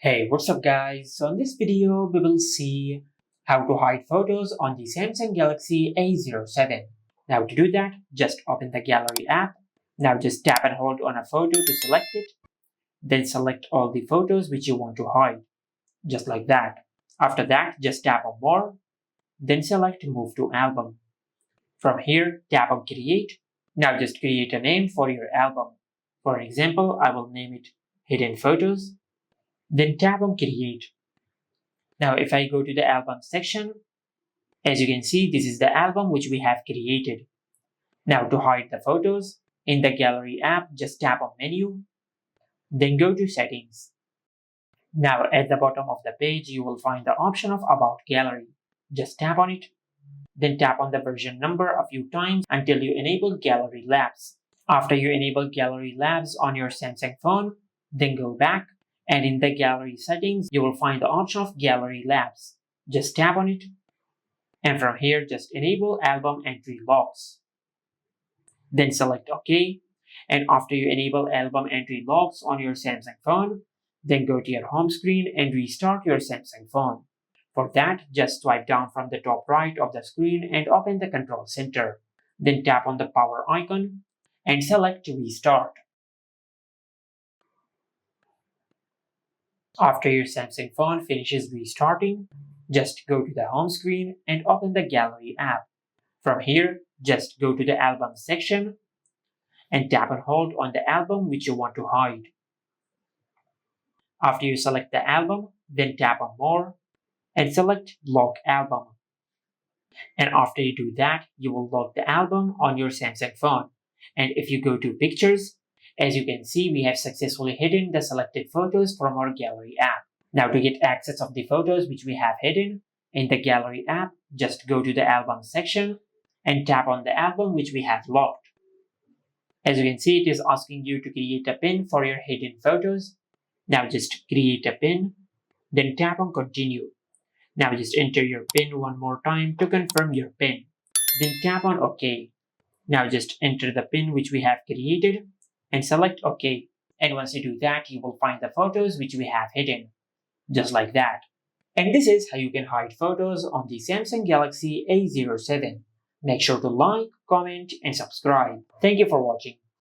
Hey, what's up guys? So in this video, we will see how to hide photos on the Samsung Galaxy A07. Now to do that, just open the Gallery app. Now just tap and hold on a photo to select it. Then select all the photos which you want to hide, just like that. After that, just tap on More. Then select Move to Album. From here, tap on Create. Now just create a name for your album. For example, I will name it Hidden Photos. Then tap on Create. Now if I go to the album section, as you can see, this is the album which we have created. Now to hide the photos, in the Gallery app, just tap on Menu, then go to Settings. Now at the bottom of the page, you will find the option of About Gallery. Just tap on it, then tap on the version number a few times until you enable Gallery Labs. After you enable Gallery Labs on your Samsung phone, then go back, and in the Gallery settings, you will find the option of Gallery Labs. Just tap on it, and from here, just enable Album Entry Locks. Then select OK, and after you enable Album Entry Locks on your Samsung phone, then go to your home screen and restart your Samsung phone. For that, just swipe down from the top right of the screen and open the Control Center. Then tap on the power icon and select Restart. After your Samsung phone finishes restarting, just go to the home screen and open the Gallery app. From here, just go to the Album section and tap and hold on the album which you want to hide. After you select the album, then tap on More and select Lock Album. And after you do that, you will lock the album on your Samsung phone. And if you go to Pictures, as you can see, we have successfully hidden the selected photos from our Gallery app. Now to get access of the photos which we have hidden, in the Gallery app, just go to the Album section and tap on the album which we have locked. As you can see, it is asking you to create a pin for your hidden photos. Now just create a pin, then tap on Continue. Now just enter your pin one more time to confirm your pin. Then tap on OK. Now just enter the pin which we have created and select OK. And once you do that, you will find the photos which we have hidden. Just like that. And this is how you can hide photos on the Samsung Galaxy A07. Make sure to like, comment, and subscribe. Thank you for watching.